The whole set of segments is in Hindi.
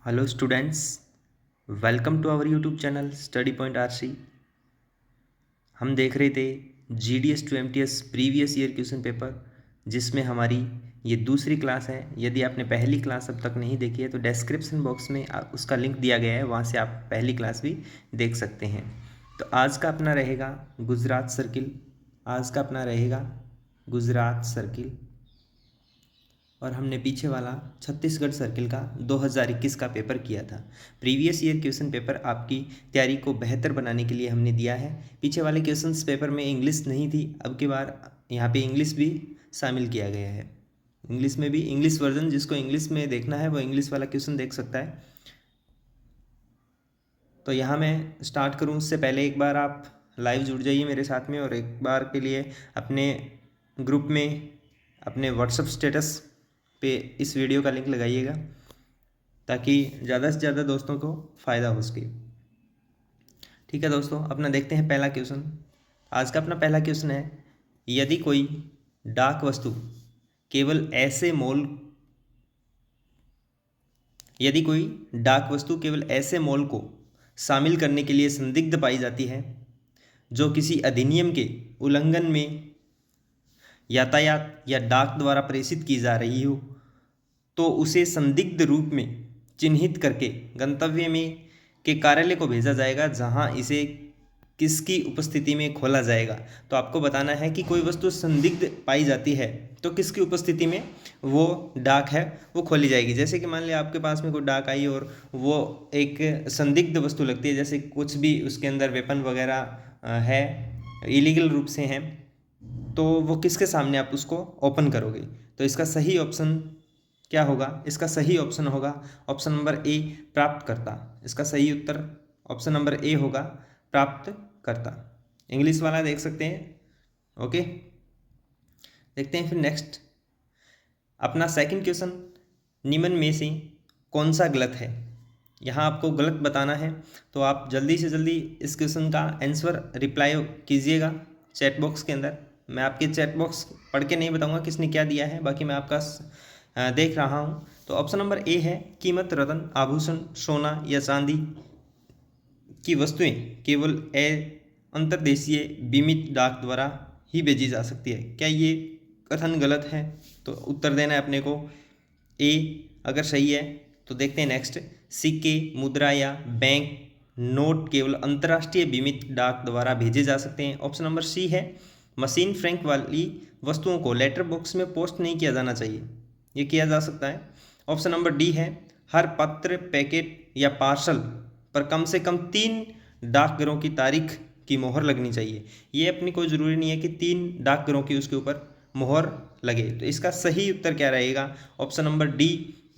Hello students, welcome to our YouTube channel study point RC. हम देख रहे थे GDS to MTS previous year question paper, जिसमें हमारी ये दूसरी क्लास है। यदि आपने पहली क्लास अब तक नहीं देखी है तो डिस्क्रिप्शन बॉक्स में उसका लिंक दिया गया है, वहाँ से आप पहली क्लास भी देख सकते हैं। तो आज का अपना रहेगा गुजरात सर्किल। आज का अपना रहेगा गुजरात सर्किल, और हमने पीछे वाला छत्तीसगढ़ सर्किल का 2021 का पेपर किया था। प्रीवियस ईयर क्वेश्चन पेपर आपकी तैयारी को बेहतर बनाने के लिए हमने दिया है। पीछे वाले क्वेश्चंस पेपर में इंग्लिश नहीं थी, अब की बार यहाँ पे इंग्लिश भी शामिल किया गया है। इंग्लिश में भी इंग्लिश वर्जन, जिसको इंग्लिश में देखना है वो इंग्लिश वाला क्वेश्चन देख सकता है। तो यहाँ मैं स्टार्ट करूँ उससे पहले एक बार आप लाइव जुड़ जाइए मेरे साथ में, और एक बार के लिए अपने ग्रुप में अपने व्हाट्सएप स्टेटस पे इस वीडियो का लिंक लगाइएगा, ताकि ज़्यादा से ज़्यादा दोस्तों को फ़ायदा हो सके। ठीक है दोस्तों, अपना देखते हैं पहला क्वेश्चन। आज का अपना पहला क्वेश्चन है, यदि कोई डाक वस्तु केवल ऐसे मोल यदि कोई डाक वस्तु केवल ऐसे मोल को शामिल करने के लिए संदिग्ध पाई जाती है जो किसी अधिनियम के उल्लंघन में यातायात या डाक द्वारा प्रेषित की जा रही हो, तो उसे संदिग्ध रूप में चिन्हित करके गंतव्य में के कार्यालय को भेजा जाएगा, जहां इसे किसकी उपस्थिति में खोला जाएगा। तो आपको बताना है कि कोई वस्तु संदिग्ध पाई जाती है तो किसकी उपस्थिति में वो डाक है वो खोली जाएगी। जैसे कि मान लिया आपके पास में कोई डाक आई और वो एक संदिग्ध वस्तु लगती है, जैसे कुछ भी उसके अंदर वेपन वगैरह है, इलीगल रूप से हैं, तो वो किसके सामने आप उसको ओपन करोगे। तो इसका सही ऑप्शन क्या होगा? इसका सही ऑप्शन होगा ऑप्शन नंबर ए, प्राप्तकर्ता। इसका सही उत्तर ऑप्शन नंबर ए होगा, प्राप्तकर्ता। इंग्लिश वाला देख सकते हैं। ओके, देखते हैं फिर नेक्स्ट अपना सेकंड क्वेश्चन। निम्न में से कौन सा गलत है? यहाँ आपको गलत बताना है, तो आप जल्दी से जल्दी इस क्वेश्चन का आंसर रिप्लाई कीजिएगा चैट बॉक्स के अंदर। मैं आपके चैट बॉक्स पढ़ के नहीं बताऊंगा किसने क्या दिया है, बाकी मैं आपका देख रहा हूँ। तो ऑप्शन नंबर ए है, कीमत रत्न, आभूषण, सोना या चांदी की वस्तुएं केवल अंतर्देशीय बीमित डाक द्वारा ही भेजी जा सकती है। क्या ये कथन गलत है? तो उत्तर देना है अपने को ए। अगर सही है तो देखते हैं नेक्स्ट। सिक्के, मुद्रा या बैंक नोट केवल अंतर्राष्ट्रीय बीमित डाक द्वारा भेजे जा सकते हैं। ऑप्शन नंबर सी है, मशीन फ्रैंक वाली वस्तुओं को लेटर बॉक्स में पोस्ट नहीं किया जाना चाहिए। ये किया जा सकता है। ऑप्शन नंबर डी है, हर पत्र, पैकेट या पार्सल पर कम से कम 3 डाकघरों की तारीख की मोहर लगनी चाहिए। ये अपनी कोई ज़रूरी नहीं है कि 3 डाकघरों की उसके ऊपर मोहर लगे। तो इसका सही उत्तर क्या रहेगा? ऑप्शन नंबर डी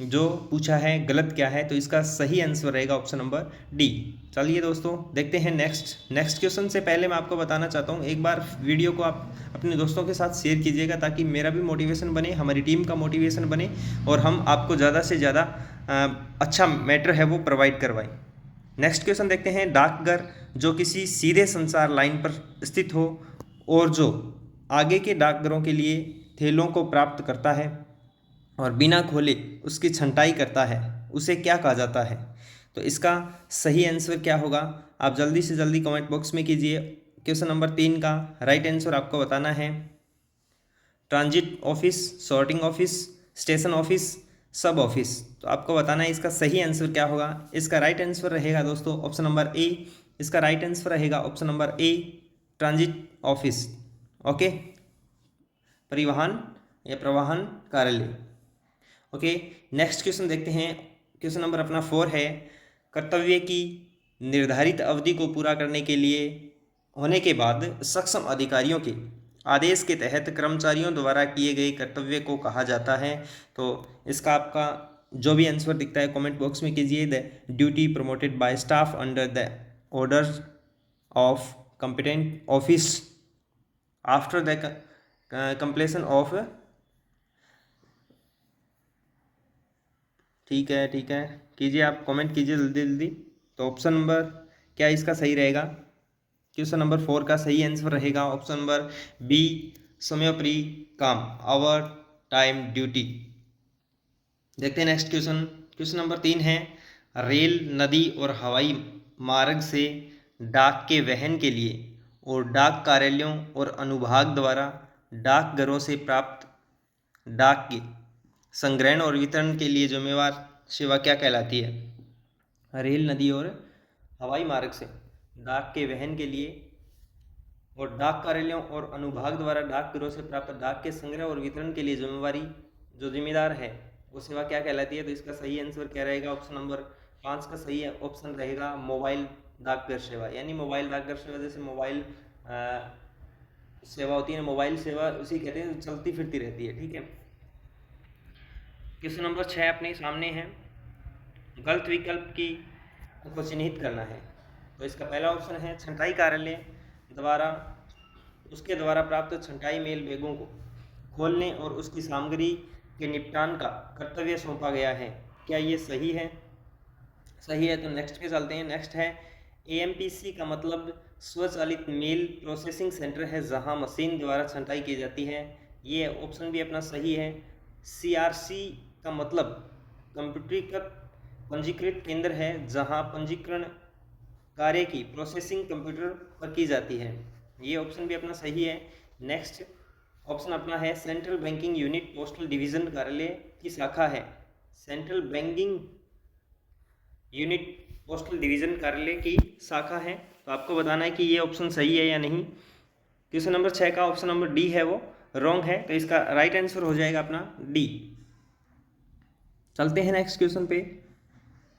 जो पूछा है गलत क्या है, तो इसका सही आंसर रहेगा ऑप्शन नंबर डी। चलिए दोस्तों देखते हैं नेक्स्ट क्वेश्चन। से पहले मैं आपको बताना चाहता हूँ, एक बार वीडियो को आप अपने दोस्तों के साथ शेयर कीजिएगा, ताकि मेरा भी मोटिवेशन बने, हमारी टीम का मोटिवेशन बने, और हम आपको ज़्यादा से ज़्यादा अच्छा मैटर है वो प्रोवाइड करवाएं। नेक्स्ट क्वेश्चन देखते हैं। डाकघर जो किसी सीधे संचार लाइन पर स्थित हो और जो आगे के डाकघरों के लिए थैलों को प्राप्त करता है और बिना खोले उसकी छंटाई करता है, उसे क्या कहा जाता है? तो इसका सही आंसर क्या होगा? आप जल्दी से जल्दी कमेंट बॉक्स में कीजिए। क्वेश्चन नंबर 3 का राइट आंसर आपको बताना है। Transit office, sorting office, station office, सब ऑफिस। तो आपको बताना है इसका सही आंसर क्या होगा। इसका राइट आंसर रहेगा दोस्तों ऑप्शन नंबर ए। इसका राइट आंसर रहेगा ऑप्शन नंबर ए, ट्रांजिट ऑफिस। ओके, परिवहन या प्रवाहन कार्यालय। ओके, नेक्स्ट क्वेश्चन देखते हैं। क्वेश्चन नंबर अपना 4 है, कर्तव्य की निर्धारित अवधि को पूरा करने के लिए होने के बाद सक्षम अधिकारियों के आदेश के तहत कर्मचारियों द्वारा किए गए कर्तव्य को कहा जाता है। तो इसका आपका जो भी आंसर दिखता है कमेंट बॉक्स में कीजिए। The duty promoted by staff under the orders of competent office after the completion of. ठीक है कीजिए, आप कमेंट कीजिए जल्दी जल्दी। तो ऑप्शन नंबर क्या इसका सही रहेगा? क्वेश्चन नंबर 4 का सही आंसर रहेगा ऑप्शन नंबर बी, समयोपरि काम, आवर टाइम ड्यूटी। देखते हैं नेक्स्ट क्वेश्चन। क्वेश्चन नंबर 3 है, रेल, नदी और हवाई मार्ग से डाक के वहन के लिए और डाक कार्यालयों और अनुभाग द्वारा डाकघरों से प्राप्त डाक के संग्रहण और वितरण के लिए जिम्मेवार सेवा क्या कहलाती है? रेल, नदी और हवाई मार्ग से डाक के वहन के लिए और डाक कार्यालयों और अनुभाग द्वारा डाकघरों से प्राप्त डाक के संग्रह और वितरण के लिए जिम्मेदार है वो सेवा क्या कहलाती है? तो इसका सही आंसर क्या रहेगा? ऑप्शन नंबर 5 का सही ऑप्शन रहेगा मोबाइल डाकघर सेवा। यानी मोबाइल डाकघर सेवा जैसे मोबाइल सेवा होती है, मोबाइल सेवा उसी कहते हैं चलती फिरती रहती है। ठीक है, क्वेश्चन नंबर 6 अपने सामने है। गलत विकल्प को चिन्हित करना है। तो इसका पहला ऑप्शन है छंटाई कार्यालय उसके द्वारा प्राप्त छंटाई मेल बैगों को खोलने और उसकी सामग्री के निपटान का कर्तव्य सौंपा गया है। क्या ये सही है? सही है। तो नेक्स्ट पे चलते हैं। नेक्स्ट है AMPC का मतलब स्वचालित मेल प्रोसेसिंग सेंटर है जहां मशीन द्वारा छंटाई की जाती है। ये ऑप्शन भी अपना सही है। CRC का मतलब कंप्यूटरीकृत पंजीकृत केंद्र है जहां पंजीकरण कार्य की प्रोसेसिंग कंप्यूटर पर की जाती है। ये ऑप्शन भी अपना सही है। नेक्स्ट ऑप्शन अपना है central banking unit postal division कार्यालय की शाखा है। Central banking unit postal division कार्यालय की शाखा है। तो आपको बताना है कि ये ऑप्शन सही है या नहीं। क्वेश्चन नंबर 6 का ऑप्शन नंबर डी है वो रॉन्ग है। तो इसका राइट आंसर हो जाएगा अपना डी। चलते हैं नेक्स्ट क्वेश्चन पे।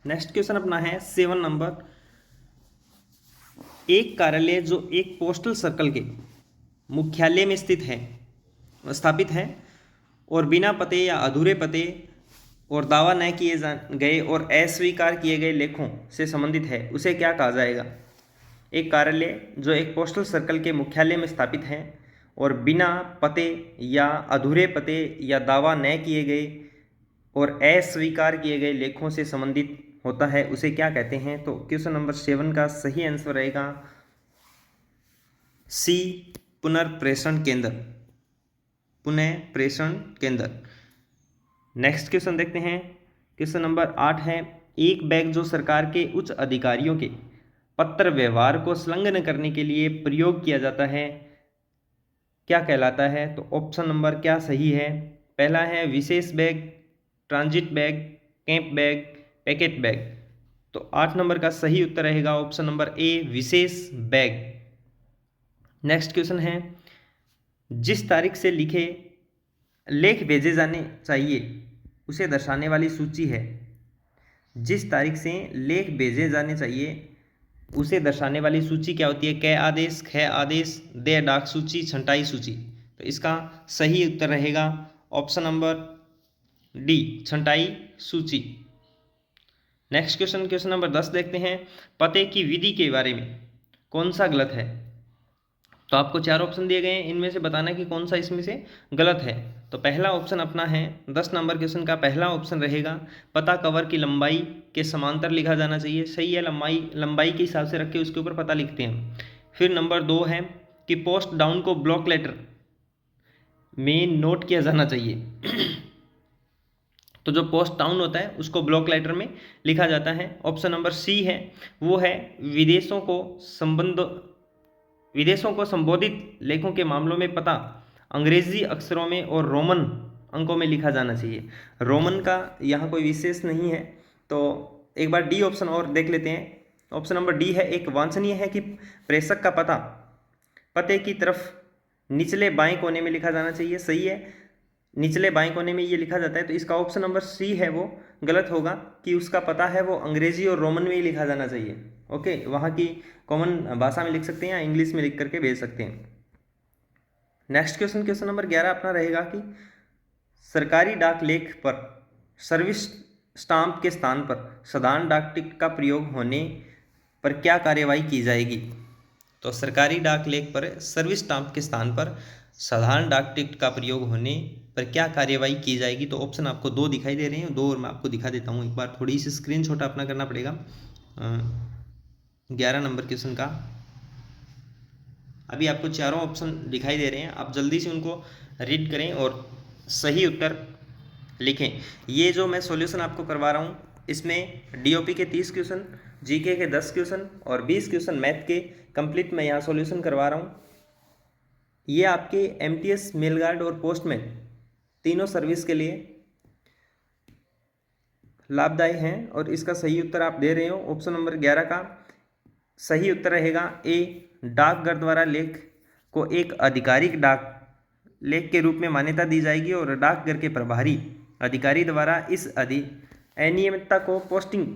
नेक्स्ट क्वेश्चन अपना है 7 नंबर। एक कार्यालय जो एक पोस्टल सर्कल के मुख्यालय में स्थापित है और बिना पते या अधूरे पते और दावा न किए गए और अस्वीकार किए गए लेखों से संबंधित है उसे क्या कहा जाएगा? एक कार्यालय जो एक पोस्टल सर्कल के मुख्यालय में स्थापित है और बिना पते या अधूरे पते या दावा न किए गए और अस्वीकार किए गए लेखों से संबंधित होता है उसे क्या कहते हैं? तो क्वेश्चन नंबर 7 का सही आंसर रहेगा सी पुनर्प्रेषण केंद्र। पुनः प्रेषण केंद्र। नेक्स्ट क्वेश्चन देखते हैं। क्वेश्चन नंबर 8 है एक बैग जो सरकार के उच्च अधिकारियों के पत्र व्यवहार को संलग्न करने के लिए प्रयोग किया जाता है क्या कहलाता है? तो ऑप्शन नंबर क्या सही है? पहला है विशेष bag, transit bag, camp bag, packet bag. तो 8 नंबर का सही उत्तर रहेगा ऑप्शन नंबर ए विशेष बैग। नेक्स्ट क्वेश्चन है जिस तारीख से लेख भेजे जाने चाहिए उसे दर्शाने वाली सूची है। जिस तारीख से लेख भेजे जाने चाहिए उसे दर्शाने वाली सूची क्या होती है? क आदेश, ख आदेश, दे डाक सूची, छंटाई सूची। तो इसका सही उत्तर रहेगा ऑप्शन नंबर डी छंटाई सूची। नेक्स्ट क्वेश्चन, क्वेश्चन नंबर 10 देखते हैं। पते की विधि के बारे में कौन सा गलत है? तो आपको 4 ऑप्शन दिए गए हैं, इनमें से बताना कि कौन सा इसमें से गलत है। तो पहला ऑप्शन अपना है 10 नंबर क्वेश्चन का पहला ऑप्शन रहेगा पता कवर की लंबाई के समांतर लिखा जाना चाहिए। सही है, लंबाई के हिसाब से रख के उसके ऊपर पता लिखते हैं। फिर नंबर 2 है कि पोस्ट डाउन को ब्लॉक लेटर में नोट किया जाना चाहिए। तो जो पोस्ट डाउन होता है उसको ब्लॉक लेटर में लिखा जाता है। ऑप्शन नंबर सी है वो है विदेशों को संबोधित लेखों के मामलों में पता अंग्रेजी अक्षरों में और रोमन अंकों में लिखा जाना चाहिए। रोमन का यहाँ कोई विशेष नहीं है। तो एक बार डी ऑप्शन और देख लेते हैं। ऑप्शन नंबर डी है एक वांछनीय है कि प्रेषक का पता पते की तरफ निचले बाएं कोने में लिखा जाना चाहिए। सही है, निचले बाएं कोने में ये लिखा जाता है। तो इसका ऑप्शन नंबर सी है वो गलत होगा कि उसका पता है वो अंग्रेजी और रोमन में ही लिखा जाना चाहिए। ओके, वहाँ की कॉमन भाषा में लिख सकते हैं या इंग्लिश में लिख करके भेज सकते हैं। नेक्स्ट क्वेश्चन, क्वेश्चन नंबर 11 अपना रहेगा कि सरकारी डाक लेख पर सर्विस स्टाम्प के स्थान पर साधारण डाक टिकट का प्रयोग होने पर क्या कार्यवाही की जाएगी? तो सरकारी डाक लेख पर सर्विस स्टाम्प के स्थान पर साधारण डाक टिकट का प्रयोग होने पर क्या कार्यवाही की जाएगी? तो ऑप्शन आपको 2 दिखाई दे रहे हैं, 2 और मैं आपको दिखा देता हूँ। एक बार थोड़ी सी स्क्रीन छोटा अपना करना पड़ेगा। 11 नंबर क्वेश्चन का अभी आपको चारों ऑप्शन दिखाई दे रहे हैं, आप जल्दी से उनको रीड करें और सही उत्तर लिखें। ये जो मैं सॉल्यूशन आपको करवा रहा हूँ इसमें डीओपी के 30 क्वेश्चन, जीके के 10 क्वेश्चन और 20 क्वेश्चन मैथ के कंप्लीट मैं यहाँ सॉल्यूशन करवा रहा हूँ। ये आपके एमटीएस, मेल गार्ड और पोस्टमैन तीनों सर्विस के लिए लाभदायक हैं और इसका सही उत्तर आप दे रहे हो। ऑप्शन नंबर 11 का सही उत्तर रहेगा ए। डाकघर द्वारा लेख को एक आधिकारिक डाक लेख के रूप में मान्यता दी जाएगी और डाकघर के प्रभारी अधिकारी द्वारा इस अनियमितता को पोस्टिंग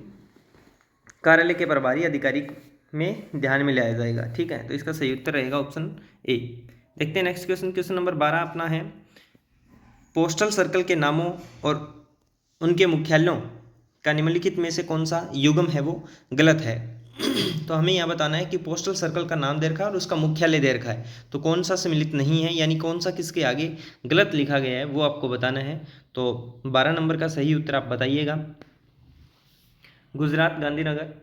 कार्यालय के प्रभारी अधिकारी में ध्यान में लाया जाएगा। ठीक है, तो इसका सही उत्तर रहेगा ऑप्शन ए। देखते हैं नेक्स्ट क्वेश्चन। क्वेश्चन नंबर 12 अपना है, पोस्टल सर्कल के नामों और उनके मुख्यालयों का निम्नलिखित में से कौन सा युग्म है वो गलत है। तो हमें यहाँ बताना है कि पोस्टल सर्कल का नाम दे रखा है और उसका मुख्यालय दे रखा है, तो कौन सा सम्मिलित नहीं है, यानी कौन सा किसके आगे गलत लिखा गया है वो आपको बताना है। तो 12 नंबर का सही उत्तर आप बताइएगा। गुजरात गांधीनगर,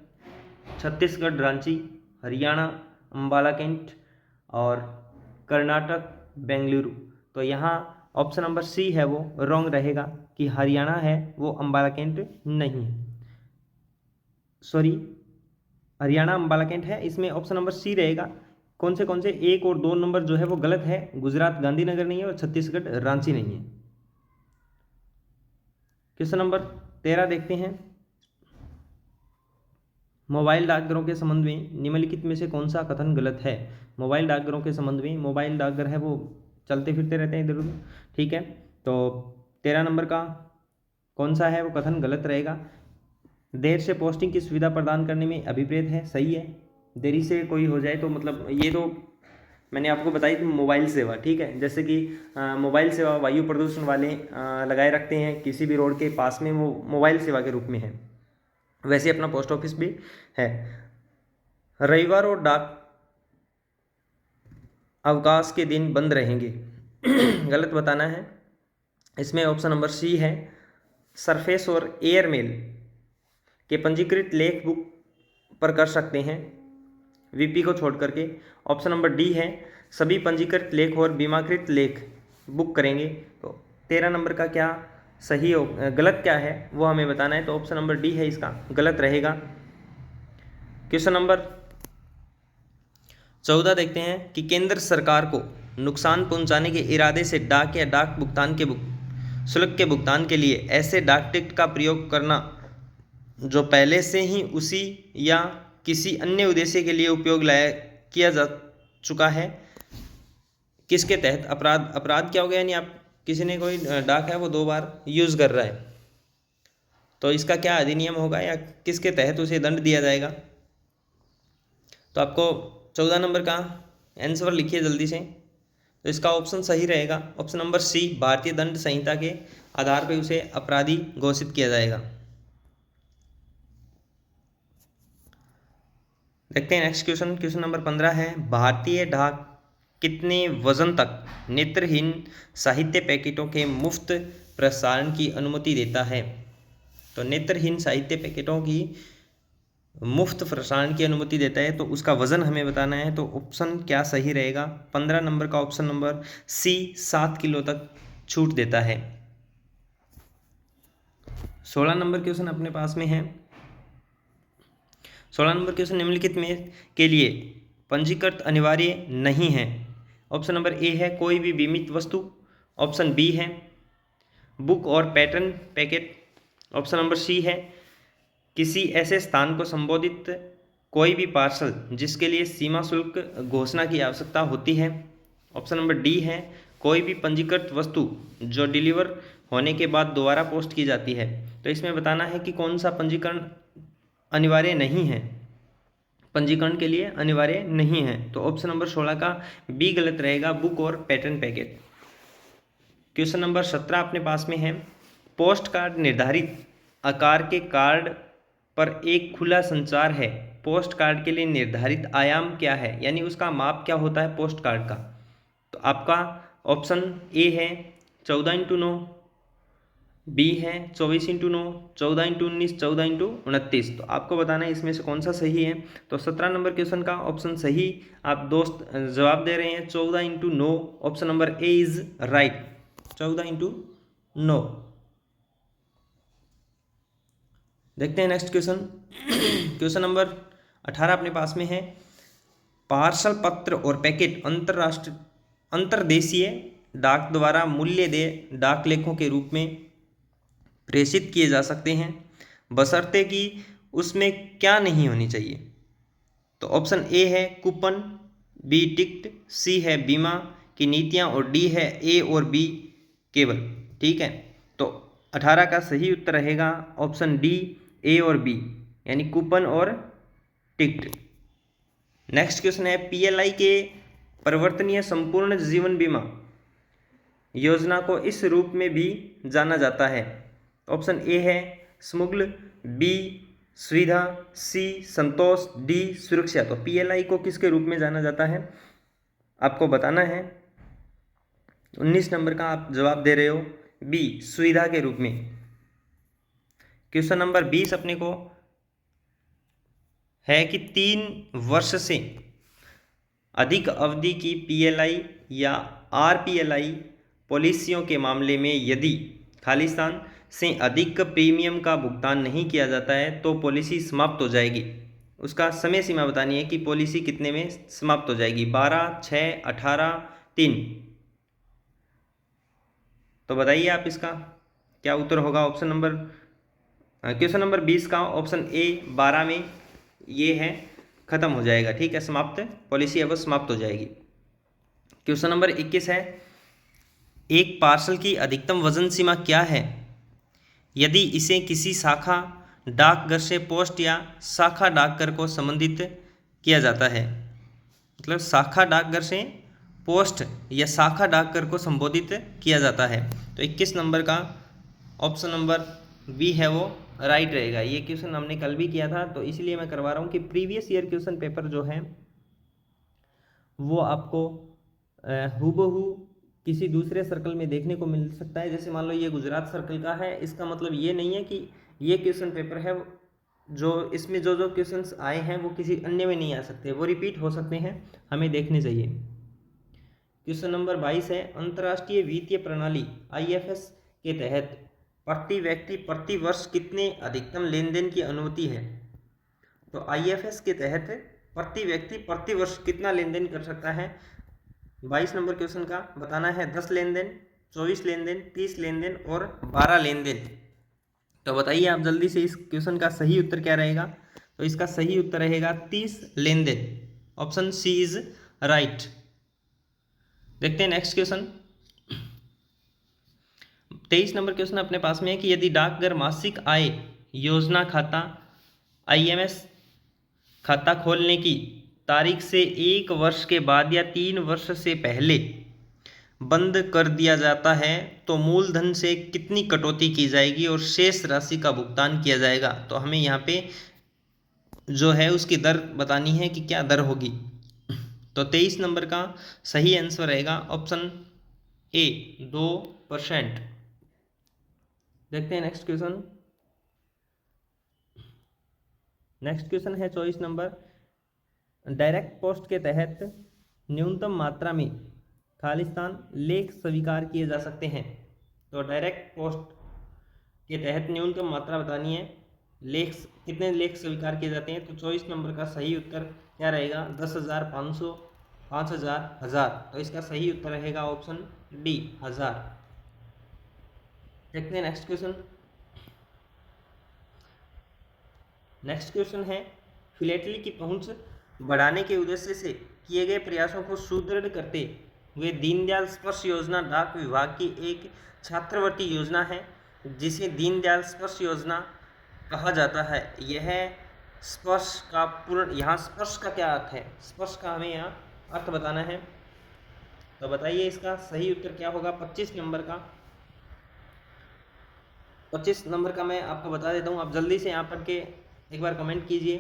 छत्तीसगढ़ रांची, हरियाणा अम्बाला कैंट और कर्नाटक बेंगलुरु। तो यहाँ ऑप्शन नंबर सी है वो रॉन्ग रहेगा कि हरियाणा है वो अम्बाला कैंट नहीं है। सॉरी, हरियाणा अम्बाला कैंट है, इसमें ऑप्शन नंबर सी रहेगा। कौन से 1 और 2 नंबर जो है वो गलत है। गुजरात गांधीनगर नहीं है और छत्तीसगढ़ रांची नहीं है। क्वेश्चन नंबर 13 देखते हैं, मोबाइल डाकघरों के संबंध में निम्नलिखित में से कौन सा कथन गलत है। मोबाइल डाकघरों के संबंध में, मोबाइल डाकघर है वो चलते फिरते रहते हैं इधर उधर। ठीक है, तो 13 नंबर का कौन सा है वो कथन गलत रहेगा। देर से पोस्टिंग की सुविधा प्रदान करने में अभिप्रेत है, सही है। देरी से कोई हो जाए तो मतलब ये तो मैंने आपको बताई थी मोबाइल सेवा। ठीक है, जैसे कि मोबाइल सेवा वायु प्रदूषण वाले लगाए रखते हैं किसी भी रोड के पास में, वो मोबाइल सेवा के रूप में है। वैसे अपना पोस्ट ऑफिस भी है। रविवार और डाक अवकाश के दिन बंद रहेंगे, गलत बताना है। इसमें ऑप्शन नंबर सी है। सरफेस और एयरमेल के पंजीकृत लेख बुक पर कर सकते हैं, वीपी को छोड़ करके। ऑप्शन नंबर डी है, सभी पंजीकृत लेख और बीमाकृत लेख बुक करेंगे। तो 13 नंबर का क्या सही हो, गलत क्या है वो हमें बताना है। तो ऑप्शन नंबर डी है इसका गलत रहेगा। क्वेश्चन नंबर 14 देखते हैं कि केंद्र सरकार को नुकसान पहुंचाने के इरादे से डाक या डाक भुगतान के शुल्क के भुगतान के लिए ऐसे डाक टिकट का प्रयोग करना जो पहले से ही उसी या किसी अन्य उद्देश्य के लिए उपयोग किया जा चुका है, किसके तहत अपराध क्या हो गया, यानी आप किसी ने कोई डाक है वो 2 बार यूज़ कर रहा है, तो इसका क्या अधिनियम होगा या किसके तहत उसे दंड दिया जाएगा। तो आपको 14 नंबर का आंसर लिखिए जल्दी से। तो इसका ऑप्शन सही रहेगा, ऑप्शन नंबर सी, भारतीय दंड संहिता के आधार पर उसे अपराधी घोषित किया जाएगा। देखते हैं नेक्स्ट क्वेश्चन। क्वेश्चन नंबर 15 है, भारतीय डाक कितने वजन तक नेत्रहीन साहित्य पैकेटों के मुफ्त प्रसारण की अनुमति देता है। तो नेत्रहीन साहित्य पैकेटों की मुफ्त प्रसारण की अनुमति देता है, तो उसका वजन हमें बताना है। तो ऑप्शन क्या सही रहेगा, 15 नंबर का ऑप्शन नंबर सी 7 किलो तक छूट देता है। 16 नंबर क्वेश्चन अपने पास में है। 16 नंबर क्वेश्चन, निम्नलिखित में के लिए पंजीकृत अनिवार्य नहीं है। ऑप्शन नंबर ए है कोई भी बीमित वस्तु, ऑप्शन बी है बुक और pattern packet, option number C है किसी ऐसे स्थान को संबोधित कोई भी पार्सल जिसके लिए सीमा शुल्क घोषणा की आवश्यकता होती है, ऑप्शन नंबर डी है कोई भी पंजीकृत वस्तु जो डिलीवर होने के बाद दोबारा पोस्ट की जाती है। तो इसमें बताना है कि कौन सा पंजीकरण अनिवार्य नहीं है, पंजीकरण के लिए अनिवार्य नहीं है। तो ऑप्शन नंबर 16 का बी गलत रहेगा, बुक और पैटर्न पैकेट। क्वेश्चन नंबर 17 अपने पास में है, पोस्ट कार्ड निर्धारित आकार के कार्ड पर एक खुला संचार है, पोस्ट कार्ड के लिए निर्धारित आयाम क्या है, यानी उसका माप क्या होता है पोस्ट कार्ड का। तो आपका ऑप्शन ए है 14x9, बी है 24x9, 14x19, 14x29। तो आपको बताना है इसमें से कौन सा सही है। तो 17 नंबर क्वेश्चन का ऑप्शन सही आप दोस्त जवाब दे रहे हैं 14x9, option number A is right, 14x9। देखते हैं नेक्स्ट क्वेश्चन। क्वेश्चन नंबर 18 अपने पास में है। पार्सल पत्र और पैकेट अंतर्देशीय डाक द्वारा मूल्य दे डाक लेखों के रूप में प्रेषित किए जा सकते हैं, बशर्ते कि उसमें क्या नहीं होनी चाहिए। तो ऑप्शन ए है कूपन, बी टिकट, सी है बीमा की नीतियां और डी है ए और बी केवल। ठीक है, तो 18 का सही उत्तर रहेगा ऑप्शन डी, ए और बी, यानी कूपन और टिकट। नेक्स्ट क्वेश्चन है, पीएलआई के परिवर्तनीय संपूर्ण जीवन बीमा योजना को इस रूप में भी जाना जाता है। ऑप्शन ए है स्मुग्ल, बी सुविधा, सी संतोष, डी सुरक्षा। तो पीएलआई को किसके रूप में जाना जाता है आपको बताना है। 19 नंबर का आप जवाब दे रहे हो बी सुविधा के रूप में। क्वेश्चन नंबर 20 अपने को है कि 3 वर्ष से अधिक अवधि की पीएलआई या आरपीएलआई पॉलिसियों के मामले में यदि खालिस्तान से अधिक प्रीमियम का भुगतान नहीं किया जाता है तो पॉलिसी समाप्त हो जाएगी। उसका समय सीमा बतानी है कि पॉलिसी कितने में समाप्त हो जाएगी, 12, 6, 18, 3। तो बताइए आप इसका क्या उत्तर होगा। क्वेश्चन नंबर 20 का ऑप्शन ए 12 में ये है खत्म हो जाएगा। ठीक है, समाप्त, पॉलिसी अब समाप्त हो जाएगी। क्वेश्चन नंबर 21 है, एक पार्सल की अधिकतम वजन सीमा क्या है यदि इसे किसी शाखा डाकघर से पोस्ट या शाखा डाकघर को संबंधित किया जाता है। मतलब शाखा डाकघर से पोस्ट या शाखा डाकघर को संबोधित किया जाता है। तो 21 नंबर का ऑप्शन नंबर बी है वो राइट रहेगा। ये क्वेश्चन हमने कल भी किया था, तो इसलिए मैं करवा रहा हूँ कि प्रीवियस ईयर क्वेश्चन पेपर जो है वो आपको हूबहू किसी दूसरे सर्कल में देखने को मिल सकता है। जैसे मान लो ये गुजरात सर्कल का है, इसका मतलब ये नहीं है कि ये क्वेश्चन पेपर है जो इसमें जो क्वेश्चंस आए हैं वो किसी अन्य में नहीं आ सकते, वो रिपीट हो सकते हैं, हमें देखने चाहिए। क्वेश्चन नंबर 22 है, अंतर्राष्ट्रीय वित्तीय प्रणाली IFS के तहत प्रति व्यक्ति प्रति वर्ष कितने अधिकतम लेन देन की अनुमति है। तो IFS के तहत प्रति व्यक्ति प्रति वर्ष कितना लेन देन कर सकता है। 22 नंबर क्वेश्चन का बताना है 10 लेन देन, 24 लेन देन, 30 लेन देन और 12 लेन देन। तो बताइए आप जल्दी से इस क्वेश्चन का सही उत्तर क्या रहेगा। तो इसका सही उत्तर रहेगा 30 लेन देन। Option C is right. देखते हैं नेक्स्ट क्वेश्चन। 23 नंबर क्वेश्चन अपने पास में है कि यदि डाकघर मासिक आय योजना खाता IMS खाता खोलने की तारीख से 1 वर्ष के बाद या 3 वर्ष से पहले बंद कर दिया जाता है तो मूलधन से कितनी कटौती की जाएगी और शेष राशि का भुगतान किया जाएगा। तो हमें यहाँ पे जो है उसकी दर बतानी है कि क्या दर होगी। तो 23 नंबर का सही आंसर रहेगा ऑप्शन ए 2%। देखते हैं नेक्स्ट क्वेश्चन। नेक्स्ट क्वेश्चन है 24 नंबर, डायरेक्ट पोस्ट के तहत न्यूनतम मात्रा में खालिस्तान लेख स्वीकार किए जा सकते हैं। तो डायरेक्ट पोस्ट के तहत न्यूनतम मात्रा बतानी है, लेख कितने लेख स्वीकार किए जाते हैं। तो 24 नंबर का सही उत्तर क्या रहेगा, 10,000, 500, 5,000, 1,000। तो इसका सही उत्तर रहेगा ऑप्शन डी 1,000। देखते हैं नेक्स्ट क्वेश्चन। नेक्स्ट क्वेश्चन है, फिलेटली की पहुंच बढ़ाने के उद्देश्य से किए गए प्रयासों को सुदृढ़ करते हुए दीनदयाल स्पर्श योजना डाक विभाग की एक छात्रवृत्ति योजना है जिसे दीनदयाल स्पर्श योजना कहा जाता है। यह स्पर्श का पूर्ण, यहाँ स्पर्श का क्या अर्थ है, स्पर्श का हमें यहाँ अर्थ बताना है। तो बताइए इसका सही उत्तर क्या होगा। 25 नंबर का 25 नंबर का मैं आपको बता देता हूँ, आप जल्दी से यहाँ पढ़ के एक बार कमेंट कीजिए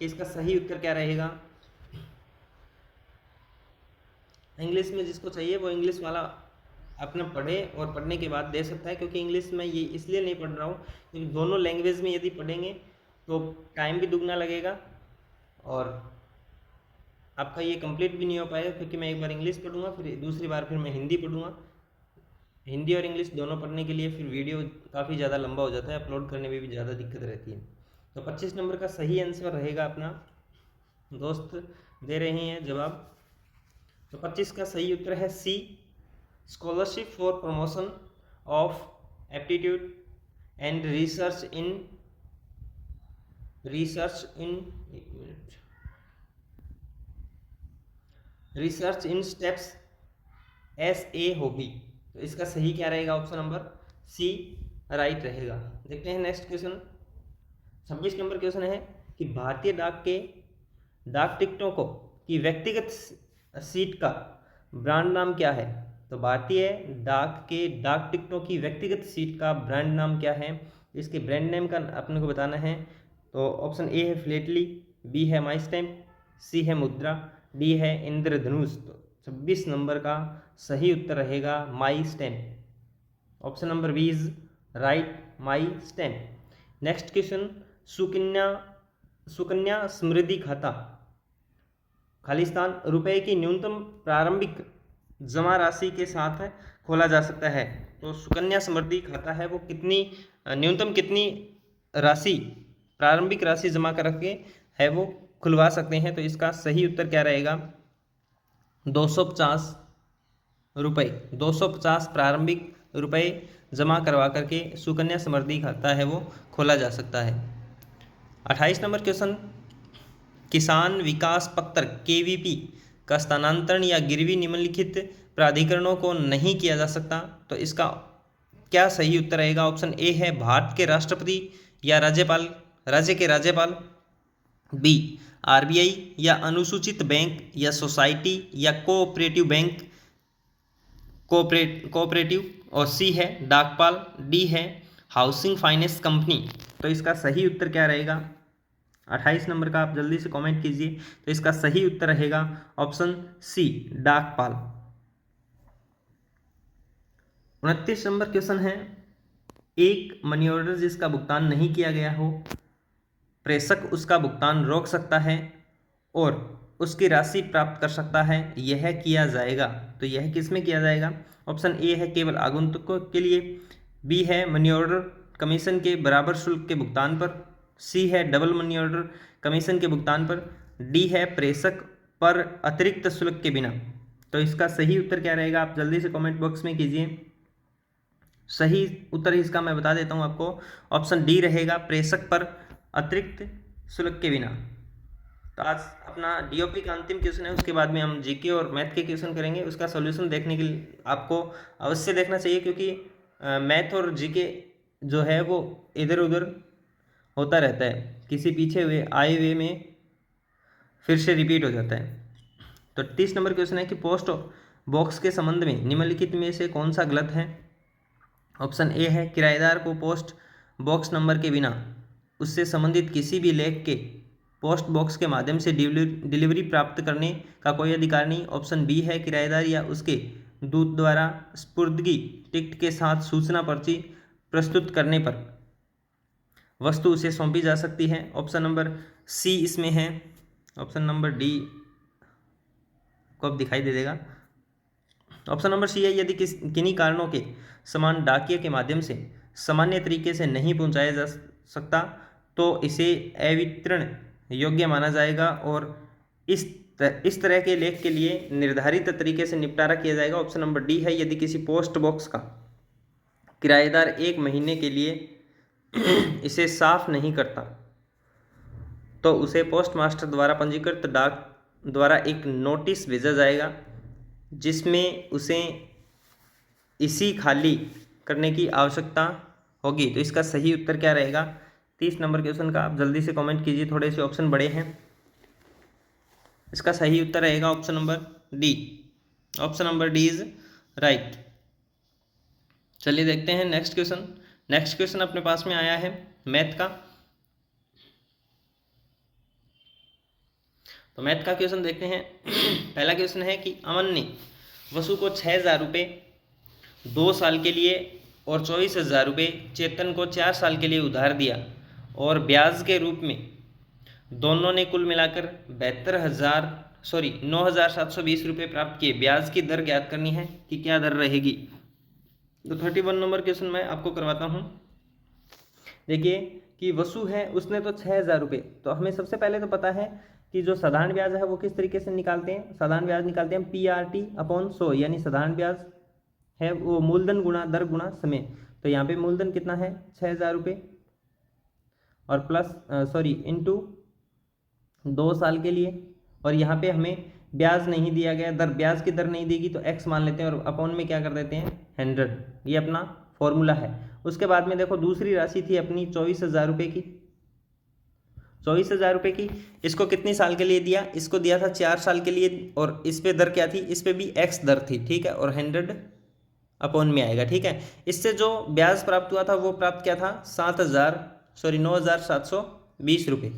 कि इसका सही उत्तर क्या रहेगा। इंग्लिश में जिसको चाहिए वो इंग्लिश वाला अपना पढ़े और पढ़ने के बाद दे सकता है, क्योंकि इंग्लिश में ये इसलिए नहीं पढ़ रहा हूँ क्योंकि दोनों लैंग्वेज में यदि पढ़ेंगे तो टाइम भी दुगना लगेगा और आपका ये कंप्लीट भी नहीं हो पाएगा, क्योंकि मैं एक बार इंग्लिश पढ़ूंगा फिर दूसरी बार फिर मैं हिंदी पढ़ूंगा। हिंदी और इंग्लिश दोनों पढ़ने के लिए फिर वीडियो काफ़ी ज़्यादा लंबा हो जाता है, अपलोड करने में भी ज़्यादा दिक्कत रहती है। तो 25 नंबर का सही आंसर रहेगा अपना, दोस्त दे रहे हैं जवाब। तो 25 का सही उत्तर है C, scholarship for promotion of aptitude and research in stamps as a hobby. तो इसका सही क्या रहेगा, ऑप्शन नंबर सी राइट रहेगा। देखते हैं नेक्स्ट क्वेश्चन। 26 नंबर क्वेश्चन है कि भारतीय डाक के डाक टिकटों को की व्यक्तिगत सीट का ब्रांड नाम क्या है। तो भारतीय डाक के डाक टिकटों की व्यक्तिगत सीट का ब्रांड नाम क्या है, इसके ब्रांड नेम का अपने को बताना है। तो ऑप्शन ए है फ्लेटली, बी है माई स्टैम्प, सी है मुद्रा, डी है इंद्रधनुष। तो 26 नंबर का सही उत्तर रहेगा my stamp. Option number B is right, my stamp. Next question, Sukanya Samriddhi खाता खालिस्तान रुपए की न्यूनतम प्रारंभिक जमा राशि के साथ खोला जा सकता है। तो सुकन्या समृद्धि खाता है वो न्यूनतम कितनी राशि, प्रारंभिक राशि जमा करके है वो खुलवा सकते हैं। तो इसका सही उत्तर क्या रहेगा, 250 रुपये, 250 प्रारंभिक रुपए जमा करवा करके सुकन्या समृद्धि खाता है वो खोला जा सकता है। 28 नंबर क्वेश्चन, किसान विकास पत्र केवीपी का स्थानांतरण या गिरवी निम्नलिखित प्राधिकरणों को नहीं किया जा सकता। तो इसका क्या सही उत्तर रहेगा, ऑप्शन ए है भारत के राष्ट्रपति या राज्यपाल, राज्य के राज्यपाल, बी आरबीआई या अनुसूचित बैंक या सोसाइटी या कोऑपरेटिव बैंक कोऑपरेटिव, और सी है डाकपाल, डी है हाउसिंग फाइनेंस कंपनी। तो इसका सही उत्तर क्या रहेगा, 28 नंबर का आप जल्दी से कमेंट कीजिए। तो इसका सही उत्तर रहेगा ऑप्शन सी डाकपाल। 29 नंबर क्वेश्चन है, एक मनी ऑर्डर जिसका भुगतान नहीं किया गया हो, प्रेषक उसका भुगतान रोक सकता है और उसकी राशि प्राप्त कर सकता है, यह किया जाएगा। तो यह किस में किया जाएगा, ऑप्शन ए है केवल आगंतुकों के लिए, बी है मनी ऑर्डर कमीशन के बराबर शुल्क के भुगतान पर, सी है डबल मनी ऑर्डर कमीशन के भुगतान पर, डी है प्रेषक पर अतिरिक्त शुल्क के बिना। तो इसका सही उत्तर क्या रहेगा, आप जल्दी से कमेंट बॉक्स में कीजिए। सही उत्तर इसका मैं बता देता हूं आपको, ऑप्शन डी रहेगा प्रेषक पर अतिरिक्त शुल्क के बिना। तो आज अपना डीओपी का अंतिम क्वेश्चन है, उसके बाद में हम जीके और मैथ के क्वेश्चन करेंगे। उसका सॉल्यूशन देखने के लिए आपको अवश्य देखना चाहिए, क्योंकि मैथ और जीके जो है वो इधर उधर होता रहता है, किसी पीछे हुए आए हुए में फिर से रिपीट हो जाता है। तो 30 नंबर क्वेश्चन है कि पोस्ट बॉक्स के संबंध में निम्नलिखित में से कौन सा गलत है। ऑप्शन ए है किराएदार को पोस्ट बॉक्स नंबर के बिना उससे संबंधित किसी भी लेख के पोस्ट बॉक्स के माध्यम से डिलीवरी प्राप्त करने का कोई अधिकार नहीं। ऑप्शन बी है किराएदार या उसके दूत द्वारा स्पुर्दगी टिकट के साथ सूचना पर्ची प्रस्तुत करने पर वस्तु उसे सौंपी जा सकती है। ऑप्शन नंबर सी इसमें है, ऑप्शन नंबर डी को अब दिखाई दे देगा। ऑप्शन नंबर सी है यदि किन्हीं कारणों के सामान डाकिया के माध्यम से सामान्य तरीके से नहीं पहुंचाया जा सकता तो इसे अवितरण योग्य माना जाएगा और इस तरह के लेख के लिए निर्धारित तरीके से निपटारा किया जाएगा। ऑप्शन नंबर डी है यदि किसी पोस्ट बॉक्स का किराएदार 1 महीने के लिए इसे साफ नहीं करता तो उसे पोस्ट मास्टर द्वारा पंजीकृत डाक द्वारा एक नोटिस भेजा जाएगा जिसमें उसे इसी खाली करने की आवश्यकता होगी। तो इसका सही उत्तर क्या रहेगा 30 नंबर क्वेश्चन का, आप जल्दी से कमेंट कीजिए, थोड़े से ऑप्शन बड़े हैं। इसका सही उत्तर रहेगा option number D, option number D is right. चलिए देखते हैं नेक्स्ट क्वेश्चन। नेक्स्ट क्वेश्चन अपने पास में आया है मैथ का। तो मैथ का क्वेश्चन देखते हैं। पहला क्वेश्चन है कि अमन ने वसु को 6,000 रुपये 2 साल के लिए और 24,000 रुपये चेतन को 4 साल के लिए उधार दिया और ब्याज के रूप में दोनों ने कुल मिलाकर 9,720 रुपये प्राप्त किए। ब्याज की दर ज्ञात करनी है कि क्या दर रहेगी। तो 31 नंबर क्वेश्चन मैं आपको करवाता हूँ। देखिए कि वसु है उसने तो 6,000 रुपये, तो हमें सबसे पहले तो पता है कि जो साधारण ब्याज है वो किस तरीके से निकालते हैं। साधारण ब्याज निकालते हैं PRT/100, यानी साधारण ब्याज है वो मूलधन गुणा दर गुणा समय। तो यहाँ पे मूलधन कितना है 6,000 रुपये और प्लस इंटू 2 साल के लिए, और यहाँ पे हमें ब्याज नहीं दिया गया, ब्याज की दर नहीं देगी तो x मान लेते हैं और अपॉन में क्या कर देते हैं 100, ये अपना फॉर्मूला है। उसके बाद में देखो दूसरी राशि थी अपनी 24,000 रुपये की, 24,000 रुपये की, इसको कितने साल के लिए दिया, इसको दिया था 4 साल के लिए, और इस पे दर क्या थी, इस पे भी x दर थी, ठीक है, और 100 अपॉन में आएगा, ठीक है। इससे जो ब्याज प्राप्त हुआ था वो प्राप्त क्या था 9,720 रुपये।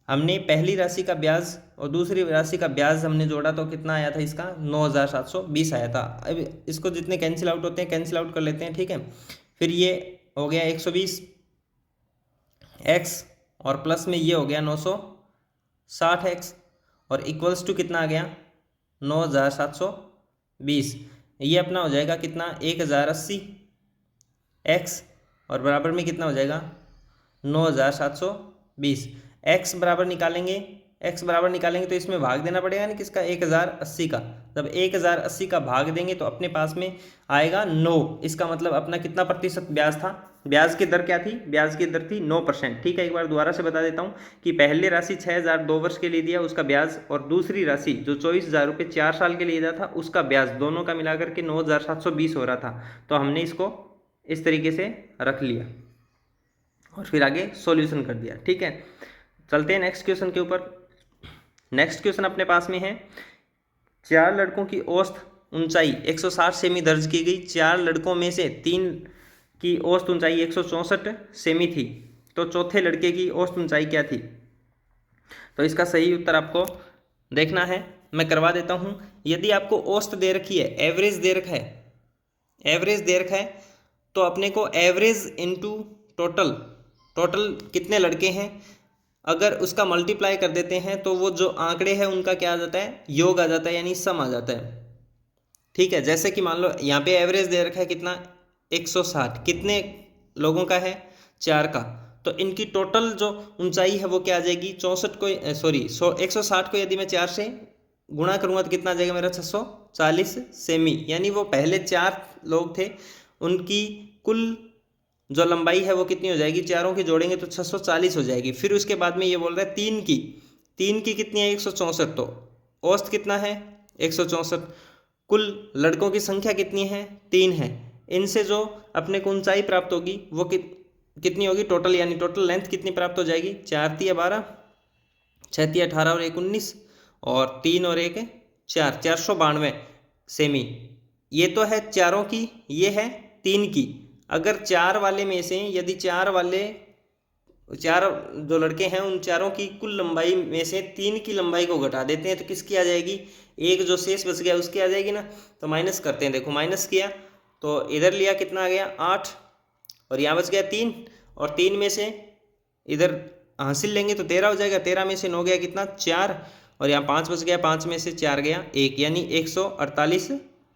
हमने पहली राशि का ब्याज और दूसरी राशि का ब्याज हमने जोड़ा तो कितना आया था, इसका 9,720 आया था। अब इसको जितने कैंसिल आउट होते हैं कैंसिल आउट कर लेते हैं, ठीक है। फिर ये हो गया 120 x और प्लस में ये हो गया 960 x और इक्वल्स टू कितना आ गया 9,720। ये अपना हो जाएगा कितना 1,080 x और बराबर में कितना हो जाएगा 9,720। x बराबर निकालेंगे, x बराबर निकालेंगे तो इसमें भाग देना पड़ेगा ना किसका 1,080 का। जब 1,080 का भाग देंगे तो अपने पास में आएगा 9। इसका मतलब अपना कितना प्रतिशत ब्याज था, ब्याज की दर क्या थी, ब्याज की दर थी 9%, ठीक है। एक बार दोबारा से बता देता हूँ कि पहले राशि 6,000 2 वर्ष के लिए दिया उसका ब्याज, और दूसरी राशि जो 24,000 रुपये 4 साल के लिए दिया था उसका ब्याज, दोनों का मिलाकर के 9,720 हो रहा था। तो हमने इसको इस तरीके से रख लिया और फिर आगे सॉल्यूशन कर दिया, ठीक है। चलते हैं नेक्स्ट क्वेश्चन के ऊपर। नेक्स्ट क्वेश्चन अपने पास में है 4 लड़कों की औसत ऊंचाई 160 सेमी दर्ज की गई। 4 लड़कों में से 3 की औसत ऊंचाई 164 सेमी थी, तो चौथे लड़के की औसत ऊंचाई क्या थी। तो इसका सही उत्तर आपको देखना है, मैं करवा देता हूँ। यदि आपको औसत दे रखी है, एवरेज दे रखा है, एवरेज दे रखा है, तो अपने को एवरेज इंटू टोटल कितने लड़के हैं अगर उसका मल्टीप्लाई कर देते हैं तो वो जो आंकड़े हैं उनका क्या आ जाता है, योग आ जाता है, यानी सम आ जाता है, ठीक है। जैसे कि मान लो यहाँ पे एवरेज दे रखा है कितना 160, कितने लोगों का है 4 का, तो इनकी टोटल जो ऊंचाई है वो क्या आ जाएगी 160 को यदि मैं 4 से गुणा करूँगा तो कितना आ जाएगा मेरा 640 सेमी, यानी वो पहले 4 लोग थे उनकी कुल जो लंबाई है वो कितनी हो जाएगी, चारों की जोड़ेंगे तो 640 हो जाएगी। फिर उसके बाद में ये बोल रहा है 3 की कितनी है 164, तो औसत कितना है 164, कुल लड़कों की संख्या कितनी है 3 है, इनसे जो अपने को ऊंचाई प्राप्त होगी वो कितनी होगी टोटल, यानी टोटल लेंथ कितनी प्राप्त हो जाएगी 4 × 12, 6 × 18 और 1 19 और 3 और 1 4, 492 सेमी। ये तो है चारों की, ये है 3 की। अगर 4 वाले में से यदि 4 जो लड़के हैं उन चारों की कुल लंबाई में से 3 की लंबाई को घटा देते हैं तो किसकी आ जाएगी, एक जो शेष बच गया उसकी आ जाएगी ना। तो माइनस करते हैं, देखो माइनस किया तो इधर लिया कितना आ गया 8 और यहाँ बच गया 3, और 3 में से इधर हासिल लेंगे तो 13 हो जाएगा, 13 में से 9 गया कितना 4, और यहाँ 5 बच गया, 5 में से 4 गया 1, यानी 148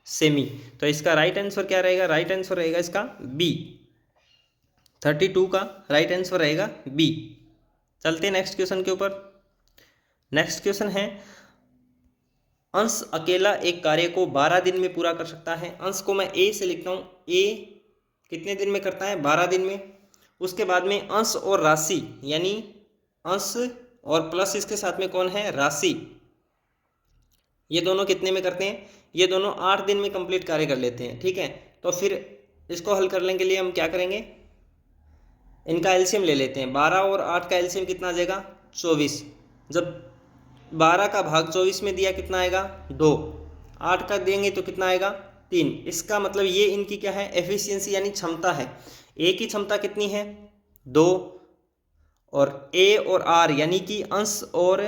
सेमी। तो इसका राइट आंसर क्या रहेगा, राइट आंसर रहेगा इसका बी, 32 का राइट आंसर रहेगा बी। चलते हैं नेक्स्ट क्वेश्चन के ऊपर। नेक्स्ट क्वेश्चन है अंश अकेला एक कार्य को 12 दिन में पूरा कर सकता है। अंश को मैं ए से लिखता हूँ, ए कितने दिन में करता है 12 दिन में। उसके बाद में अंश और राशि, यानी अंश और प्लस इसके साथ में कौन है राशि, ये दोनों कितने में करते हैं, ये दोनों 8 दिन में कंप्लीट कार्य कर लेते हैं, ठीक है। तो फिर इसको हल करने के लिए हम क्या करेंगे, इनका एलसीएम ले लेते हैं। 12 और 8 का एलसीएम कितना आ जाएगा 24। जब 12 का भाग 24 में दिया कितना आएगा 2, 8 का देंगे तो कितना आएगा 3। इसका मतलब ये इनकी क्या है एफिशिएंसी, यानी क्षमता है। ए की क्षमता कितनी है 2, और ए और आर यानी कि अंश और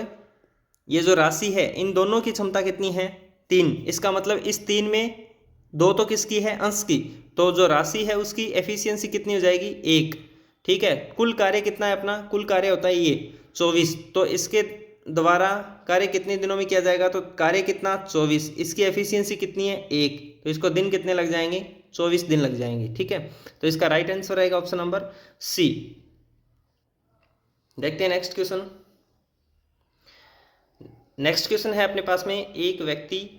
ये जो राशि है इन दोनों की क्षमता कितनी है 3। इसका मतलब इस 3 में 2 तो किसकी है अंश की, तो जो राशि है उसकी एफिशिएंसी कितनी हो जाएगी 1, ठीक है। कुल कार्य कितना है अपना, कुल कार्य होता है ये 24, तो इसके द्वारा कार्य कितने दिनों में किया जाएगा, तो कार्य कितना 24, इसकी एफिशिएंसी कितनी है 1, तो इसको दिन कितने लग जाएंगे 24 दिन लग जाएंगे, ठीक है। तो इसका राइट आंसर रहेगा ऑप्शन नंबर सी। देखते हैं नेक्स्ट क्वेश्चन। नेक्स्ट क्वेश्चन है अपने पास में, एक व्यक्ति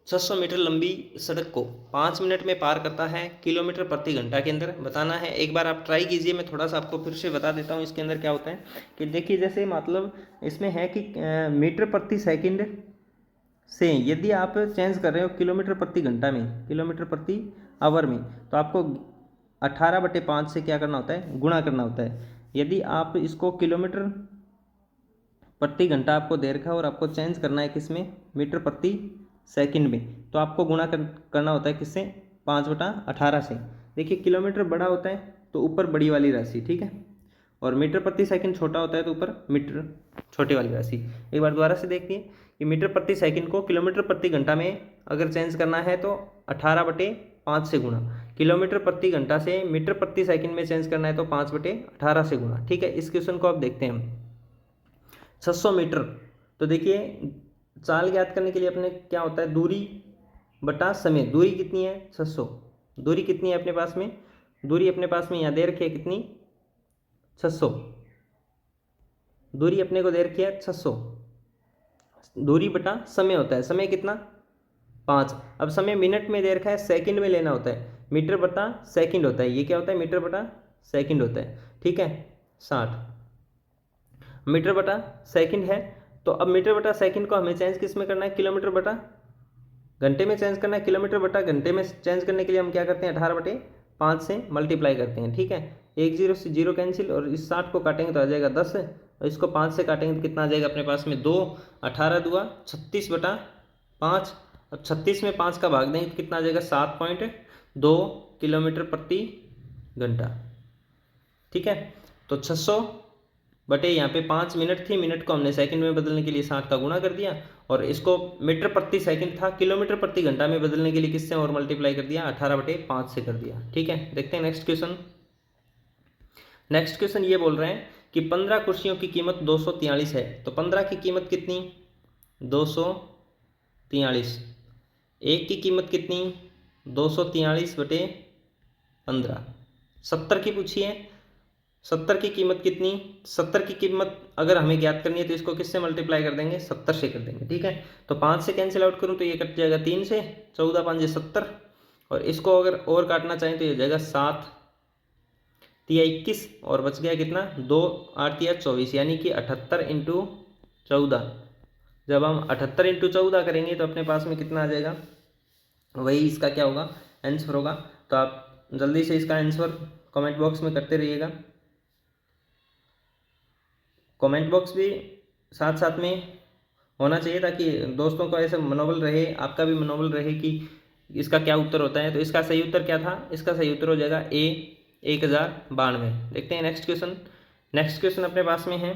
600 मीटर लंबी सड़क को 5 मिनट में पार करता है किलोमीटर प्रति घंटा के अंदर बताना है। एक बार आप ट्राई कीजिए, मैं थोड़ा सा आपको फिर से बता देता हूँ इसके अंदर क्या होता है कि देखिए, जैसे मतलब इसमें है कि मीटर प्रति सेकंड से यदि आप चेंज कर रहे हो किलोमीटर प्रति घंटा में, किलोमीटर प्रति आवर में, तो आपको 18/5 से क्या करना होता है, गुणा करना होता है। यदि आप इसको किलोमीटर प्रति घंटा आपको दे रखा है और आपको चेंज करना है किस में, मीटर प्रति सेकंड में, तो आपको गुणा करना होता है किससे, 5/18 से। देखिए किलोमीटर बड़ा होता है तो ऊपर बड़ी वाली राशि, ठीक है, और मीटर प्रति सेकंड छोटा होता है तो ऊपर मीटर छोटी वाली राशि। एक बार दोबारा से देखिए कि मीटर प्रति सेकंड को किलोमीटर प्रति घंटा में अगर चेंज करना है तो 18/5 से गुणा, किलोमीटर प्रति घंटा से मीटर प्रति सेकंड में चेंज करना है तो 5/18 से गुणा, ठीक है। इस क्वेश्चन को आप देखते हैं 600 मीटर, तो देखिए चाल ज्ञात करने के लिए अपने क्या होता है, दूरी बटा समय। दूरी कितनी है, 600। दूरी कितनी है अपने पास में, दूरी अपने पास में यहाँ दे रखी है कितनी, 600। दूरी अपने को दे रखी है 600, दूरी बटा समय होता है, समय कितना, 5। अब समय मिनट में दे रखा है, सेकंड में लेना होता है, मीटर बटा सेकंड होता है, ये क्या होता है, मीटर बटा सेकंड होता है, ठीक है। 60 मीटर बटा सेकंड है। तो अब मीटर बटा सेकंड को हमें चेंज किस में करना है, किलोमीटर बटा घंटे में चेंज करना है। किलोमीटर बटा घंटे में चेंज करने के लिए हम क्या करते हैं, 18/5 से मल्टीप्लाई करते हैं, ठीक है। 1 0 से 0 कैंसिल, और इस 60 को काटेंगे तो आ जाएगा 10, और इसको 5 से काटेंगे तो कितना आ जाएगा अपने पास में, 2। 18 दूआ 36/5, अब 36 में 5 का भाग देंगे तो कितना आ जाएगा, 7.2 किलोमीटर प्रति घंटा, ठीक है। तो 600 बटे यहाँ पे 5 मिनट थी, मिनट को हमने सेकंड में बदलने के लिए 60 का गुणा कर दिया, और इसको मीटर प्रति सेकंड था, किलोमीटर प्रति घंटा में बदलने के लिए किससे और मल्टीप्लाई कर दिया, 18/5 से कर दिया, ठीक है। देखते हैं नेक्स्ट क्वेश्चन। नेक्स्ट क्वेश्चन ये बोल रहे हैं कि 15 कुर्सियों की कीमत 243 है, तो 15 की कीमत कितनी, 243। एक की कीमत कितनी, 243/15। 70 की पूछी है, 70 की कीमत कितनी, 70 की कीमत अगर हमें ज्ञात करनी है तो इसको किससे मल्टीप्लाई कर देंगे, 70 से कर देंगे, ठीक है। तो 5 से कैंसिल आउट करूँ तो ये कट जाएगा 3 से, 14 5 70, और इसको अगर और काटना चाहें तो ये हो जाएगा 7 3 21, और बच गया कितना, 2 8 3 24, यानी कि 78 × 14। जब हम 78 × 14 करेंगे तो अपने पास में कितना आ जाएगा, वही इसका क्या होगा, आंसर होगा। तो आप जल्दी से इसका आंसर कमेंट बॉक्स में करते रहिएगा। कमेंट बॉक्स भी साथ साथ में होना चाहिए ताकि दोस्तों का ऐसे मनोबल रहे, आपका भी मनोबल रहे कि इसका क्या उत्तर होता है। तो इसका सही उत्तर क्या था, इसका सही उत्तर हो जाएगा ए 1092। देखते हैं नेक्स्ट क्वेश्चन। नेक्स्ट क्वेश्चन अपने पास में है,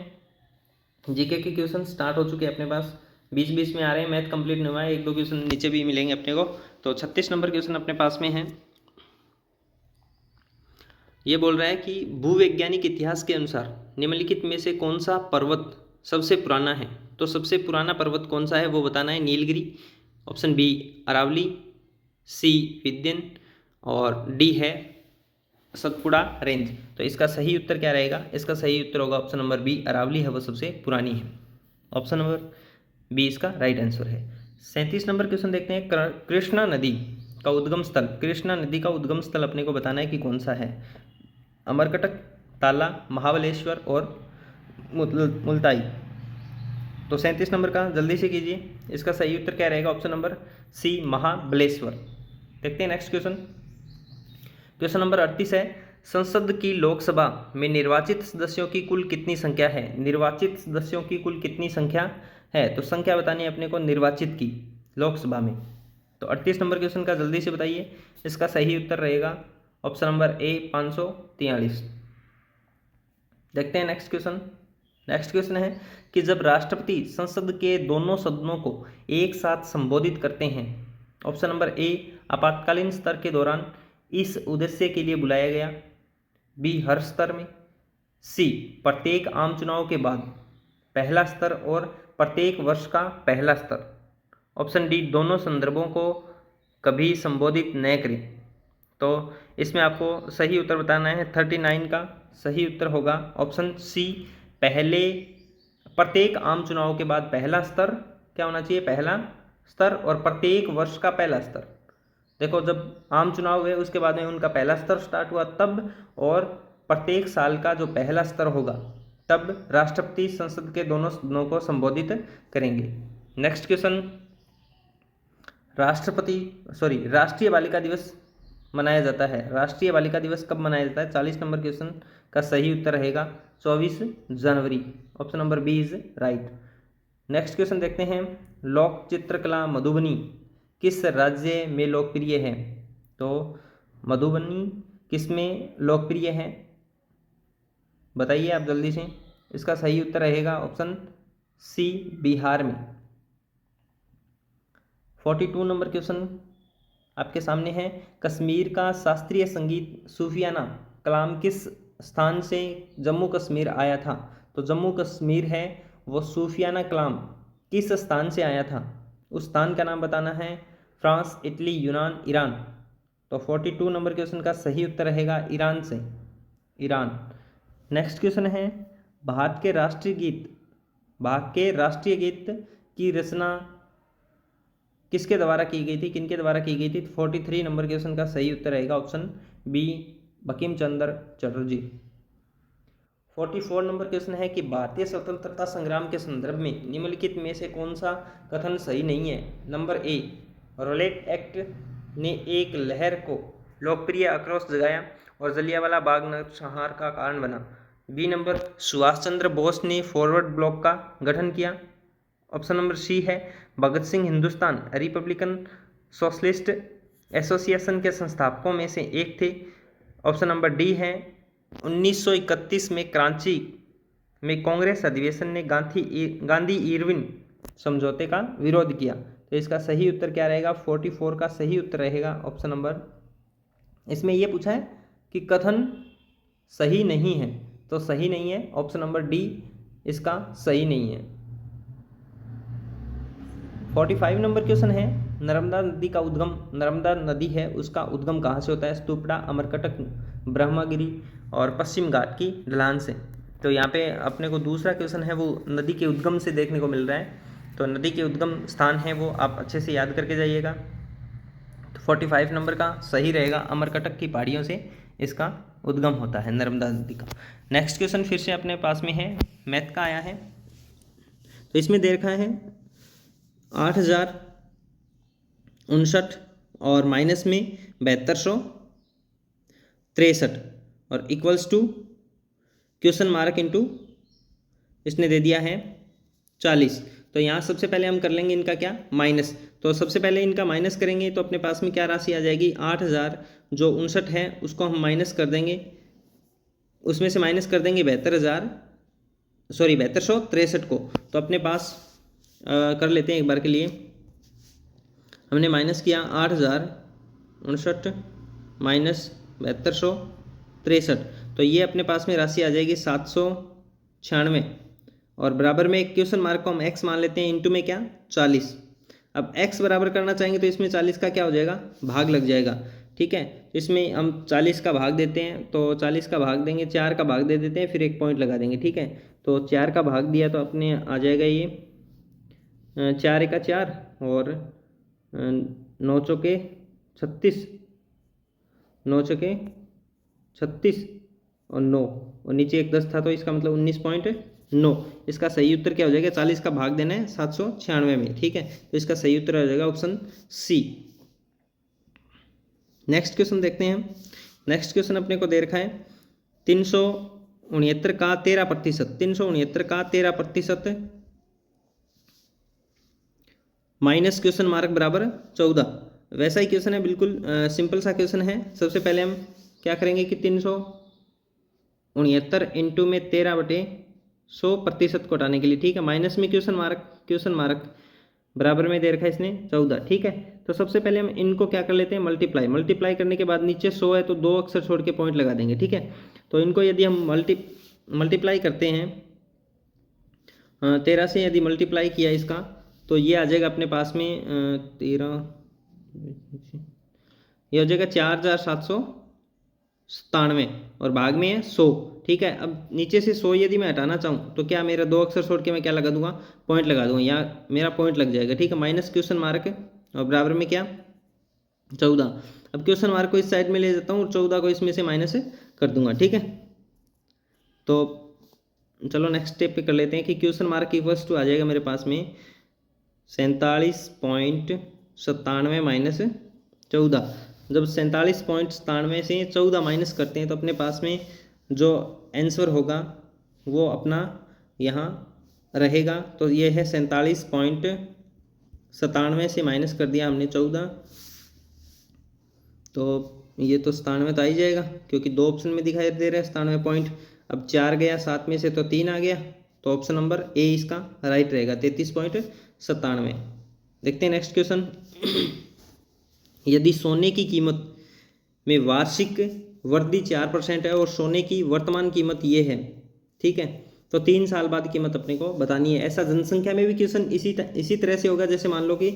जीके के क्वेश्चन स्टार्ट हो चुके हैं अपने पास, बीच बीच में आ रहे हैं, मैथ कंप्लीट नहीं हुआ है, 1 2 क्वेश्चन नीचे भी मिलेंगे अपने को। तो 36 नंबर क्वेश्चन अपने पास में है। ये बोल रहा है कि भूवैज्ञानिक इतिहास के अनुसार निम्नलिखित में से कौन सा पर्वत सबसे पुराना है। तो सबसे पुराना पर्वत कौन सा है वो बताना है, नीलगिरी, ऑप्शन बी अरावली, सी विंध्य, और डी है सतपुड़ा रेंज। तो इसका सही उत्तर क्या रहेगा, इसका सही उत्तर होगा ऑप्शन नंबर बी, अरावली है वो सबसे पुरानी है। ऑप्शन नंबर बी इसका राइट आंसर है। 37 नंबर क्वेश्चन देखते हैं, कृष्णा नदी का उद्गम स्थल, कृष्णा नदी का उद्गम स्थल अपने को बताना है कि कौन सा है। अमरकटक, ताला, महाबलेश्वर और मुल्ताई। तो 37 नंबर का जल्दी से कीजिए, इसका सही उत्तर क्या रहेगा, ऑप्शन नंबर सी महाबलेश्वर। देखते हैं नेक्स्ट क्वेश्चन। क्वेश्चन नंबर 38 है, संसद की लोकसभा में निर्वाचित सदस्यों की कुल कितनी संख्या है। निर्वाचित सदस्यों की कुल कितनी संख्या है, तो संख्या बतानी है अपने को निर्वाचित की लोकसभा में। तो 38 नंबर क्वेश्चन का जल्दी से बताइए, इसका सही उत्तर रहेगा ऑप्शन नंबर ए 543। देखते हैं नेक्स्ट क्वेश्चन। नेक्स्ट क्वेश्चन है कि जब राष्ट्रपति संसद के दोनों सदनों को एक साथ संबोधित करते हैं, ऑप्शन नंबर ए आपातकालीन स्तर के दौरान इस उद्देश्य के लिए बुलाया गया, बी हर स्तर में, सी प्रत्येक आम चुनाव के बाद पहला स्तर और प्रत्येक वर्ष का पहला स्तर, ऑप्शन डी दोनों संदर्भों को कभी संबोधित न करें। तो इसमें आपको सही उत्तर बताना है, 39 का सही उत्तर होगा ऑप्शन सी प्रत्येक आम चुनाव के बाद पहला स्तर क्या होना चाहिए, पहला स्तर, और प्रत्येक वर्ष का पहला स्तर। देखो जब आम चुनाव हुए उसके बाद में उनका पहला स्तर स्टार्ट हुआ तब, और प्रत्येक साल का जो पहला स्तर होगा तब राष्ट्रपति संसद के दोनों को संबोधित करेंगे। नेक्स्ट क्वेश्चन, राष्ट्रीय बालिका दिवस मनाया जाता है। राष्ट्रीय बालिका दिवस कब मनाया जाता है? 40 नंबर क्वेश्चन का सही उत्तर रहेगा 24 जनवरी। Option number B is right. Next question देखते हैं, लोक चित्रकला मधुबनी किस राज्य में लोकप्रिय है? तो मधुबनी किस में लोकप्रिय है बताइए आप जल्दी से। इसका सही उत्तर रहेगा ऑप्शन सी, बिहार में। 42 नंबर क्वेश्चन आपके सामने है, कश्मीर का शास्त्रीय संगीत सूफियाना कलाम किस स्थान से जम्मू कश्मीर आया था? तो जम्मू कश्मीर है वो सूफियाना कलाम किस स्थान से आया था, उस स्थान का नाम बताना है। फ्रांस, इटली, यूनान, ईरान। तो 42 नंबर क्वेश्चन का सही उत्तर रहेगा ईरान से, ईरान। नेक्स्ट क्वेश्चन है, भारत के राष्ट्रीय गीत की रचना किसके द्वारा की गई थी, किनके द्वारा की गई थी? 43 नंबर क्वेश्चन का सही उत्तर रहेगा option B, Bankim Chandra Chatterjee. 44 number question है कि भारतीय स्वतंत्रता संग्राम के संदर्भ में निम्नलिखित में से कौन सा कथन सही नहीं है? नंबर ए, रॉलेट एक्ट ने एक लहर को लोकप्रिय आक्रोश जगाया और जलियांवाला बाग नरसंहार का कारण बना। बी नंबर, सुभाष चंद्र बोस ने फॉरवर्ड ब्लॉक का गठन किया। ऑप्शन नंबर सी है, Bhagat Singh Hindustan republican socialist association के संस्थापकों में से एक थे। ऑप्शन नंबर डी है, 1931 में कराची में कांग्रेस अधिवेशन ने गांधी इरविन समझौते का विरोध किया। तो इसका सही उत्तर क्या रहेगा? 44 का सही उत्तर रहेगा ऑप्शन नंबर। इसमें यह पूछा है कि कथन सही नहीं है, तो सही नहीं है ऑप्शन नंबर डी इसका सही नहीं है। 45 नंबर क्वेश्चन है, नर्मदा नदी का उद्गम, नर्मदा नदी है उसका उद्गम कहाँ से होता है? स्तूपड़ा, अमरकटक, ब्रह्मगिरी और पश्चिम घाट की ढलान से। तो यहाँ पे अपने को दूसरा क्वेश्चन है वो नदी के उद्गम से देखने को मिल रहा है। तो नदी के उद्गम स्थान है वो आप अच्छे से याद करके जाइएगा। तो 45 नंबर का सही रहेगा, अमरकटक की पहाड़ियों से इसका उद्गम होता है नर्मदा नदी का। नेक्स्ट क्वेश्चन फिर से अपने पास में है, मैथ का आया है। तो इसमें दे रखा है 8059 और माइनस में 7263 और equals to question mark into इसने दे दिया है 40। तो यहाँ सबसे पहले हम कर लेंगे इनका क्या, माइनस। तो सबसे पहले इनका माइनस करेंगे तो अपने पास में क्या राशि आ जाएगी? 8000 जो 59 है उसको हम माइनस कर देंगे, उसमें से माइनस कर देंगे 7263 को। तो अपने पास कर लेते हैं एक बार के लिए। हमने माइनस किया 8059 माइनस 7263, तो ये अपने पास में राशि आ जाएगी 796 और बराबर में एक क्वेश्चन मार्क को हम x मान लेते हैं, इंटू में क्या 40। अब x बराबर करना चाहेंगे तो इसमें 40 का क्या हो जाएगा, भाग लग जाएगा। ठीक है, तो इसमें हम 40 का भाग देते हैं, तो 40 का भाग देंगे, 4 का भाग दे देते हैं, फिर एक पॉइंट लगा देंगे। ठीक है, तो 4 का भाग दिया तो अपने आ जाएगा ये 4 एका 4 और 9 चौके 36, 9 चौके 36 और 9 और नीचे एक 10 था तो इसका मतलब 19.9। इसका सही उत्तर क्या हो जाएगा? 40 का भाग देना है 796 में। ठीक है, तो इसका सही उत्तर हो जाएगा ऑप्शन सी। नेक्स्ट क्वेश्चन देखते हैं। नेक्स्ट क्वेश्चन अपने को दे रखा है 369 का 13%, 369 का 13% माइनस क्वेश्चन मार्क बराबर 14। वैसा ही क्वेश्चन है, बिल्कुल सिंपल सा क्वेश्चन है। सबसे पहले हम क्या करेंगे कि 369 इंटू में 13/100% को हटाने के लिए, ठीक है, माइनस में क्वेश्चन मार्क बराबर में दे रखा है इसने 14। ठीक है, तो सबसे पहले हम इनको क्या कर लेते हैं, मल्टीप्लाई करने के बाद नीचे 100 है तो 2 अक्षर छोड़ के पॉइंट लगा देंगे। ठीक है, तो इनको यदि हम मल्टीप्लाई करते हैं 13 से, यदि मल्टीप्लाई किया इसका तो ये आ जाएगा अपने पास में 13, ये हो जाएगा 4766। 97 और भाग में है 100। ठीक है, अब नीचे से 100 यदि मैं हटाना चाहूँ तो क्या मेरा 2 अक्षर छोड़ के मैं क्या लगा दूंगा, पॉइंट लगा दूंगा, यहाँ मेरा पॉइंट लग जाएगा। ठीक है, माइनस क्वेश्चन मार्क और बराबर में क्या 14। अब क्वेश्चन मार्क को इस साइड में ले जाता हूँ और 14 को इसमें से माइनस कर दूंगा। ठीक है, तो चलो नेक्स्ट स्टेप पे कर लेते हैं कि क्वेश्चन मार्क इक्वल्स टू आ जाएगा मेरे पास में 47.97 माइनस 14। जब 47.97 से 14 माइनस करते हैं तो अपने पास में जो आंसर होगा वो अपना यहाँ रहेगा। तो ये है 47.97 से माइनस कर दिया हमने 14, तो ये तो 97 तो आ ही जाएगा क्योंकि 2 ऑप्शन में दिखाई दे रहा है 97 पॉइंट। अब 4 गया, 7 में से तो 3 आ गया, तो ऑप्शन नंबर ए इसका राइट रहेगा 33.97। देखते हैं नेक्स्ट क्वेश्चन। यदि सोने की कीमत में वार्षिक वृद्धि 4% है और सोने की वर्तमान कीमत ये है, ठीक है, तो 3 साल बाद कीमत अपने को बतानी है। ऐसा जनसंख्या में भी क्वेश्चन इसी तरह से होगा। जैसे मान लो कि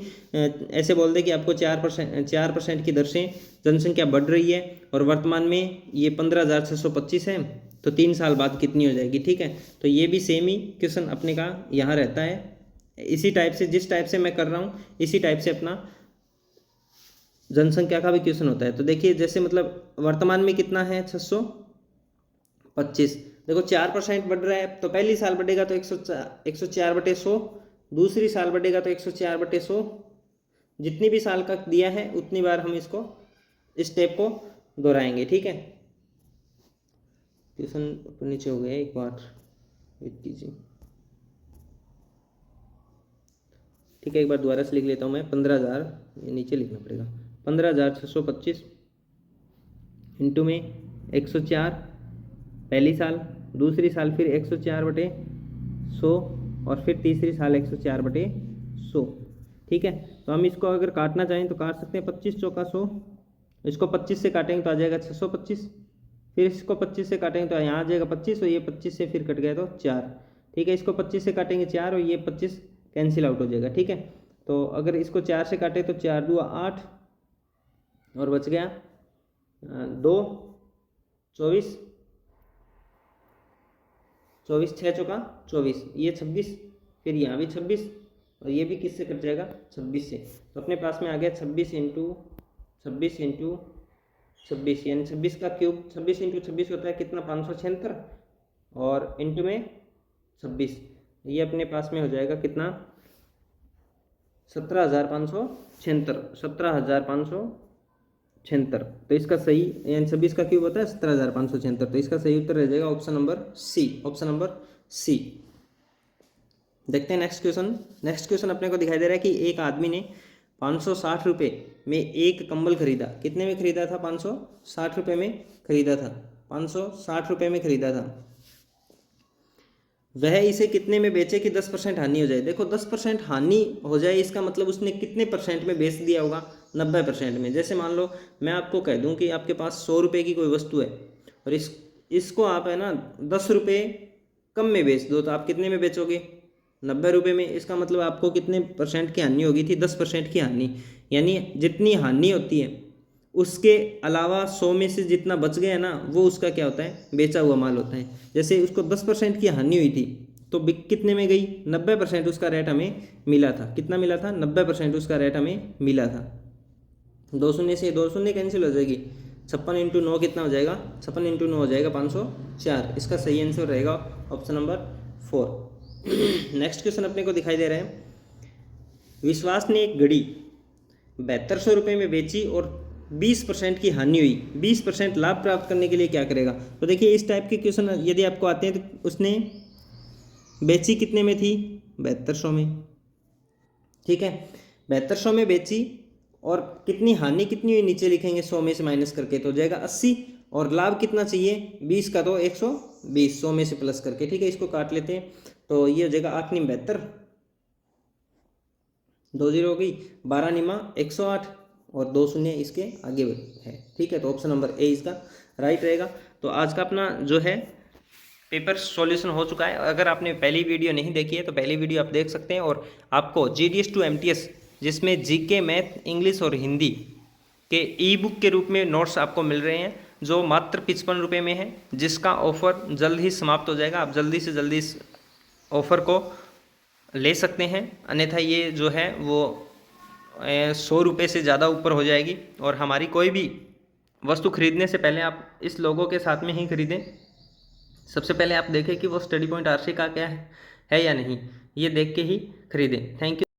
ऐसे बोल दे कि आपको 4% की दर से जनसंख्या बढ़ रही है और वर्तमान में ये 15,625 है, तो 3 साल बाद कितनी हो जाएगी। ठीक है, तो ये भी सेम ही क्वेश्चन अपने का यहाँ रहता है। इसी टाइप से, जिस टाइप से मैं कर रहा हूँ इसी टाइप से अपना जनसंख्या का भी क्वेश्चन होता है। तो देखिए जैसे मतलब वर्तमान में कितना है 625, देखो 4% बढ़ रहा है तो पहली साल बढ़ेगा तो 104/100, दूसरी साल बढ़ेगा तो 104/100, जितनी भी साल का दिया है उतनी बार हम इसको इस स्टेप को दोहराएंगे। ठीक है, क्वेश्चन नीचे हो गया, एक बार वेट कीजिए। ठीक है, एक बार दोबारा से लिख लेता हूँ मैं। 15,000, ये नीचे लिखना पड़ेगा, 15,625 इंटू में 104 पहली साल, दूसरी साल फिर 104/100 और फिर तीसरी साल 104/100। ठीक है, तो हम इसको अगर काटना चाहें तो काट सकते हैं। 25 चौका 100, इसको 25 से काटेंगे तो आ जाएगा 625, फिर इसको 25 से काटेंगे तो यहाँ आ जाएगा 25 और ये 25 से फिर कट गया तो 4। ठीक है, इसको 25 से काटेंगे 4 और ये 25 कैंसिल आउट हो जाएगा। ठीक है, तो अगर इसको 4 से काटे तो 4 दूआ 8 और बच गया 2, 24, 6 चौका 24, ये 26, फिर यहाँ भी 26 और ये भी किससे कट जाएगा 26 से। तो अपने पास में आ गया 26 इंटू 26 यानी 26 का क्यूब। 26 इंटू 26 होता है कितना 576 और इंटू में 26, ये अपने पास में हो जाएगा कितना 17,576। तो इसका सही यानी 26 का क्यूब होता है 17,576, तो इसका सही उत्तर रह जाएगा option number C, option number C. देखते हैं नेक्स्ट क्वेश्चन। नेक्स्ट क्वेश्चन अपने को दिखाई दे रहा है कि एक आदमी ने 560 रुपये में एक कंबल खरीदा। कितने में खरीदा था 560 रुपये में खरीदा था, 560 रुपये में खरीदा था। वह इसे कितने में बेचे कि 10% हानि हो जाए। देखो 10% हानि हो जाए इसका मतलब उसने कितने परसेंट में बेच दिया होगा, 90% में। जैसे मान लो मैं आपको कह दूं कि आपके पास 100 रुपये की कोई वस्तु है और इसको आप है ना 10 रुपये कम में बेच दो, तो आप कितने में बेचोगे 90 रुपये में। इसका मतलब आपको कितने परसेंट की हानि होगी थी, 10% की हानि। यानी जितनी हानि होती है उसके अलावा 100 में से जितना बच गया ना वो उसका क्या होता है, बेचा हुआ माल होता है। जैसे उसको 10% की हानि हुई थी तो बिक कितने में गई, 90% उसका रेट हमें मिला था। कितना मिला था, 90% उसका रेट हमें मिला था। 2 शून्य से 2 शून्य कैंसिल हो जाएगी, 56 इंटू 9 कितना हो जाएगा, 56 इंटू 9 हो जाएगा 504। इसका सही आंसर रहेगा ऑप्शन नंबर 4। नेक्स्ट क्वेश्चन अपने को दिखाई दे रहा है, विश्वास ने एक घड़ी 7200 रुपये में बेची और 20% की हानि हुई, 20% लाभ प्राप्त करने के लिए क्या करेगा। तो देखिए इस टाइप के क्वेश्चन यदि आपको आते हैं तो उसने बेची कितने में थी, 7200 में। ठीक है, 7200 में बेची और कितनी हानि कितनी हुई नीचे लिखेंगे 100 में से माइनस करके, तो हो जाएगा 80 और लाभ कितना चाहिए 20 का, तो 120, 100 में से प्लस करके। ठीक है, इसको काट लेते हैं तो ये हो जाएगा 8 निम 72, 2 0 हो गई, 12 निमा 108 और 2 शून्य इसके आगे है। ठीक है, तो ऑप्शन नंबर ए इसका राइट रहेगा। तो आज का अपना जो है पेपर सॉल्यूशन हो चुका है। अगर आपने पहली वीडियो नहीं देखी है तो पहली वीडियो आप देख सकते हैं। और आपको GDS to MTS जिसमें GK, मैथ, इंग्लिश और हिंदी के ई बुक के रूप में नोट्स आपको मिल रहे हैं। जो मात्र 55 रुपये में है, जिसका ऑफ़र जल्द ही समाप्त हो जाएगा। आप जल्दी से जल्दी इस ऑफ़र को ले सकते हैं, अन्यथा ये जो है वो 100 रुपये से ज़्यादा ऊपर हो जाएगी। और हमारी कोई भी वस्तु खरीदने से पहले आप इस लोगों के साथ में ही खरीदें। सबसे पहले आप देखें कि वो स्टडी पॉइंट आरसी का क्या है या नहीं, ये देख के ही खरीदें। Thank you.